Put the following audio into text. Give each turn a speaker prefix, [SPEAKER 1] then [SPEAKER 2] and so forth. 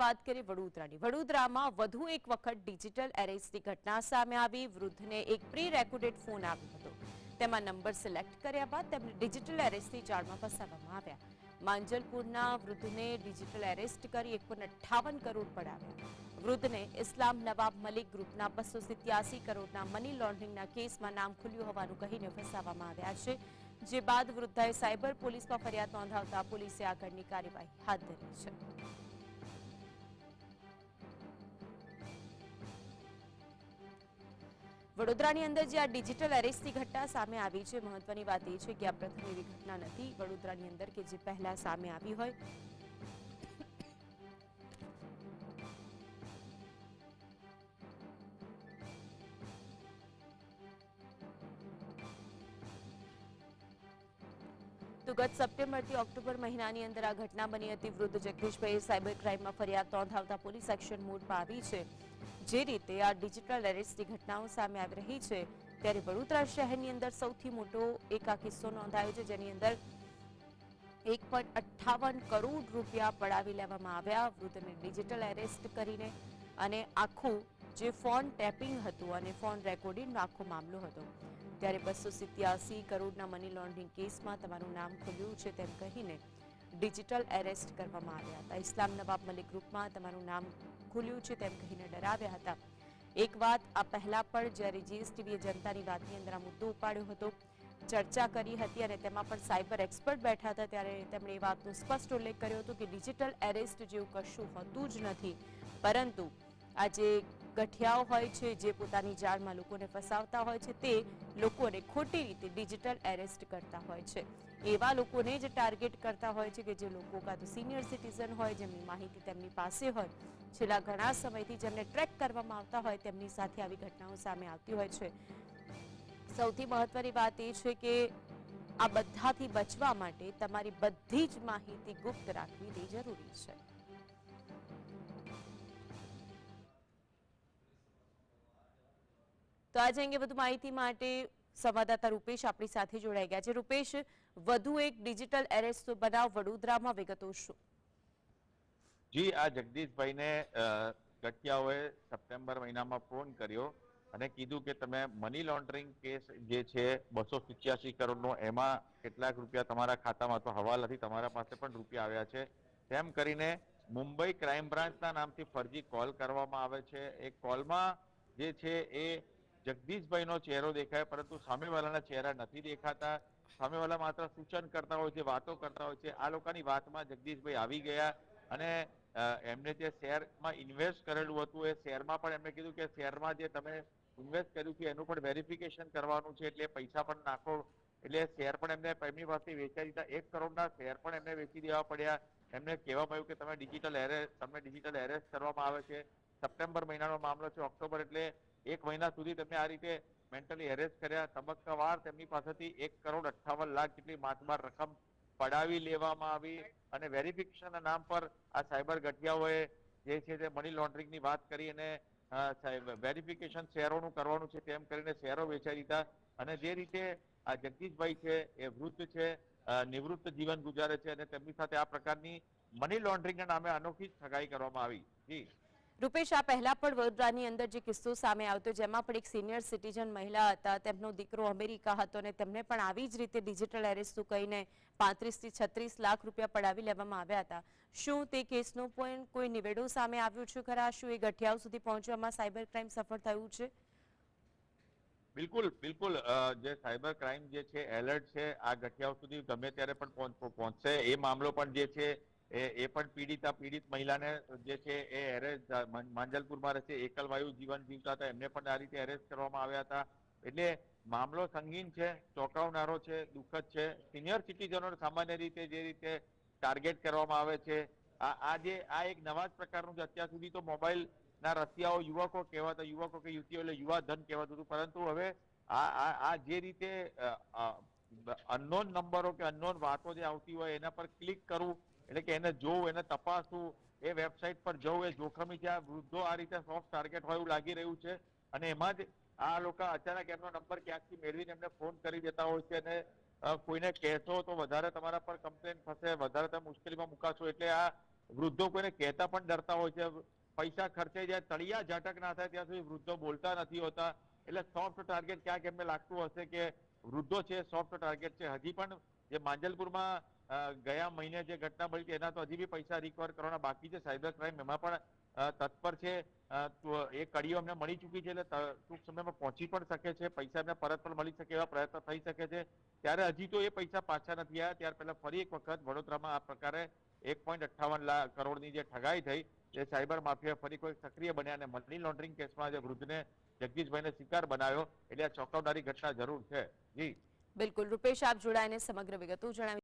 [SPEAKER 1] વાત કરીએ વડોદરાની. વડોદરામાં વધુ એક વખત ડિજિટલ એરેસ્ટની ઘટના સામે આવી. વૃદ્ધને એક પ્રી રેકોર્ડેડ ફોન આવ્યો હતો. તેમાં નંબર સિલેક્ટ કર્યા બાદ તેમને ડિજિટલ એરેસ્ટની જાળમાં ફસાવવામાં આવ્યા. માંજલપુરના વૃદ્ધને ડિજિટલ એરેસ્ટ કરી 158 કરોડ પડાવ્યા. વૃદ્ધને ઇસ્લામ નવાબ મલિક ગ્રુપના 287 કરોડના મની લોન્ડરિંગના કેસમાં નામ ખુલ્યું હોવાનું કહીને ફસાવવામાં આવ્યા છે. જે બાદ વૃદ્ધાએ સાયબર પોલીસમાં ફરિયાદ નોંધાવતા પોલીસે આગળની કાર્યવાહી હાથ ધરી છે. વડોદરાની અંદર જે આ ડિજિટલ એરેસ્ટની ઘટના સામે આવી છે, મહત્વની વાત એ છે કે આ પ્રથમ એવી ઘટના નથી વડોદરાની અંદર કે જે પહેલા સામે આવી હોય. તો ગત સપ્ટેમ્બરથી ઓક્ટોબર મહિનાની અંદર આ ઘટના બની હતી. વૃદ્ધ જગદીશભાઈએ સાયબર ક્રાઇમમાં ફરિયાદ નોંધાવતા પોલીસ એક્શન મોડમાં આવી છે. જે રીતે આ ડિજિટલ એરેસ્ટની ઘટનાઓ સામે આવી રહી છે, ત્યારે વડોદરા શહેરની અંદર સૌથી મોટો એક આ કિસ્સો નોંધાયો છે, જેની અંદર 1.58 કરોડ રૂપિયા પડાવી લેવામાં આવ્યા વૃદ્ધને ડિજિટલ એરેસ્ટ કરીને. અને આખું જે ફોન ટેપિંગ હતું અને ફોન રેકોર્ડિંગનો આખો મામલો હતો, ત્યારે 287 કરોડના મની લોન્ડરિંગ કેસમાં તમારું નામ ખુલ્યું છે તેમ કહીને ડિજિટલ એરેસ્ટ કરવામાં આવ્યા હતા. ઇસ્લામ નવાબ મલિક ગ્રુપમાં તમારું નામ ખુલ્યું છે તેમ કહીને ડરાવ્યા હતા. એક વાત આ પહેલા પણ જ્યારે જીએસટીવીએ જનતાની વાતની અંદર આ મુદ્દો ઉપાડ્યો હતો, ચર્ચા કરી હતી અને તેમાં પણ સાયબર એક્સપર્ટ બેઠા હતા, ત્યારે તેમણે એ વાતનો સ્પષ્ટ ઉલ્લેખ કર્યો હતો કે ડિજિટલ એરેસ્ટ જેવું કશું હોતું જ નથી, પરંતુ આ જે ગઠિયાઓ હોય છે, જે પોતાની જાળમાં લોકોને ફસાવતા હોય છે, તે લોકોને ખોટી રીતે ડિજિટલ એરેસ્ટ કરતા હોય છે. એવા લોકોને જ ટાર્ગેટ કરતા હોય છે કે જે લોકો કાં તો સિનિયર સિટીઝન હોય, જેમની માહિતી તેમની પાસે હોય, છેલ્લા ઘણા સમયથી જેમને ટ્રેક કરવામાં આવતા હોય, તેમની સાથે આવી ઘટનાઓ સામે આવતી હોય છે. સૌથી મહત્વની વાત એ છે કે આ બધાથી બચવા માટે તમારી બધી જ માહિતી ગુપ્ત રાખવી તે જરૂરી છે. તો આજે અંગે વધુ માહિતી માટે સંવાદદાતા રૂપેશ આપણી સાથે જોડાઈ ગયા છે. રૂપેશ, વધુ એક ડિજિટલ એરેસ્ટ બનાવ વડોદરામાં, વિગતો શું?
[SPEAKER 2] જી, આ જગદીશભાઈને ગઠિયાઓએ સપ્ટેમ્બર મહિનામાં ફોન કર્યો અને કીધું કે તમે મની લોન્ડરિંગ કેસ જે છે 287 કરોડનો, એમાં કેટલાક રૂપિયા તમારા ખાતામાં તો હવાલાથી તમારા પાસે પણ રૂપિયા આવ્યા છે તેમ કરીને મુંબઈ ક્રાઇમ બ્રાન્ચના નામથી ફરજી કોલ કરવામાં આવે છે. એ કોલમાં જે છે એ જગદીશભાઈનો ચહેરો દેખાય, પરંતુ સામેવાળાના ચહેરા નથી દેખાતા. સામેવાળા માત્ર સૂચન કરતા હોય છે, વાતો કરતા હોય છે. આ લોકોની વાતમાં જગદીશભાઈ આવી ગયા અને એમને જે શેરમાં ઇન્વેસ્ટ કરેલું હતું એ શેરમાં પણ એમને કીધું કે શેરમાં જે તમે ઇન્વેસ્ટ કર્યું છે એનું પણ વેરિફિકેશન કરવાનું છે, એટલે પૈસા પણ નાખો. એટલે શેર પણ એમને એમની પાસે વેચાઈ દીધા. 1 કરોડના શેર પણ એમને વેચી દેવા પડ્યા. એમને કહેવામાં આવ્યું કે તમને ડિજિટલ એરેસ્ટ કરવામાં આવે છે. સપ્ટેમ્બર મહિનાનો મામલો છે. ઓક્ટોબર એટલે 1 મહિના સુધી તેમને આ રીતે મેન્ટલી એરેસ્ટ કર્યા. તબક્કાવાર તેમની પાસેથી 1,58,00,000 જેટલી માતબાર રકમ પડાવી લેવામાં આવી અને વેરિફિકેશનના નામ પર આ સાયબર ગઠિયાઓએ જે છે તે મની લોન્ડરિંગની વાત કરી અને વેરિફિકેશન શેરોનું કરવાનું છે તેમ કરીને શેરો વેચાઈ દીધા. અને જે રીતે આ જગદીશભાઈ છે એ વૃદ્ધ છે, નિવૃત્ત જીવન ગુજારે છે અને તેમની સાથે આ પ્રકારની મની લોન્ડરિંગના નામે અનોખી ઠગાઈ કરવામાં આવી. જી
[SPEAKER 1] રૂપેશ, આ પહેલા પણ વડોદરાની અંદર જે કિસ્સો સામે આવતો, જેમાં પણ એક સિનિયર સિટીઝન મહિલા હતા, તેમનો દીકરો અમેરિકા હતો અને તેમને પણ આવી જ રીતે ડિજિટલ એરેસ્ટ કહીને 35 થી 36 લાખ રૂપિયા પડાવી લેવામાં આવ્યા હતા. શું તે કેસનો પણ કોઈ નિવેડો સામે આવ્યો છે ખરા? શું એ ગઠિયાઓ સુધી પહોંચવામાં સાયબર ક્રાઇમ સફળ થયું છે?
[SPEAKER 2] બિલકુલ બિલકુલ. જે સાયબર ક્રાઇમ જે છે એલર્ટ છે, આ ગઠિયાઓ સુધી ગમે ત્યારે પણ પહોંચશે. એ મામલો પણ જે છે એ પણ પીડિત મહિલાને જે છે એ એરેસ્ટ માંજલપુરમાં રહે છે, એકલવાયુ જીવન જીવતા હતા, એમને પણ આ રીતે એરેસ્ટ કરવામાં આવ્યા હતા. એટલે મામલો સંગીન છે, ચોંકાવનારો છે, દુઃખદ છે. સિનિયર સિટીઝનો સામાન્ય રીતે જે રીતે ટાર્ગેટ કરવામાં આવે છે, આ એક નવા જ પ્રકારનું અત્યાર સુધી તો મોબાઈલ ના રસિયાઓ યુવકો કહેવાતા, યુવકો કે યુવતીઓ એટલે યુવા ધન કહેવાતું હતું, પરંતુ હવે આ જે રીતે અનનોન નંબરો કે અનનોન વાતો જે આવતી હોય એના પર ક્લિક કરવું, એટલે કે એને જોવું, એને તપાસવું, એ વેબસાઇટ પર જવું, એ જોખમી છે. આ વૃદ્ધો આ રીતે સોફ્ટ ટાર્ગેટ હોય એવું લાગી રહ્યું છે. અને એમાં જ આ લોકો અચાનક એમનો નંબર ક્યાંકથી મેળવીને એમને ફોન કરી દેતા હોય છે અને કોઈને કહેશો તો વધારે તમારા પર કમ્પ્લેન થશે, વધારે તમે મુશ્કેલીમાં મુકાશો. એટલે આ વૃદ્ધો કોઈને કહેતા પણ ડરતા હોય છે, પૈસા ખર્ચાઈ જાય, તળિયા ઝાટક ના થાય ત્યાં સુધી વૃદ્ધો બોલતા નથી હોતા. એટલે સોફ્ટ ટાર્ગેટ ક્યાંક એમને લાગતું હશે કે વૃદ્ધો છે સોફ્ટ ટાર્ગેટ છે. હજી પણ જે માંજલપુરમાં ગયા મહિને જે ઘટના બની હતી એના તો હજી બી પૈસા રિકવર કરવાના બાકી છે. સાયબર ક્રાઇમ એમાં પણ તત્પર છે. તો એ કડીઓ અમને મળી ચૂકી છે, એટલે ટૂંક સમયમાં પહોંચી પણ શકે છે, પૈસા એમને પરત પણ મળી શકે એવા પ્રયત્ન થઈ શકે છે. ત્યારે હજી તો એ પૈસા પાછા નથી આવ્યા. ત્યાર પહેલા ફરી એક વખત વડોદરામાં આ પ્રકારે 1.58 કરોડની જે ઠગાઈ થઈ, એ સાયબર માફિયા ફરી કોઈ સક્રિય બન્યા અને મની લોન્ડરિંગ કેસમાં જે વૃદ્ધને જગદીશભાઈને શિકાર બનાવ્યો, એટલે આ ચોંકાવનારી ઘટના જરૂર છે. જી
[SPEAKER 1] બિલકુલ રૂપેશ, આપ જોડાઈને સમગ્ર વિગતો જણાવી.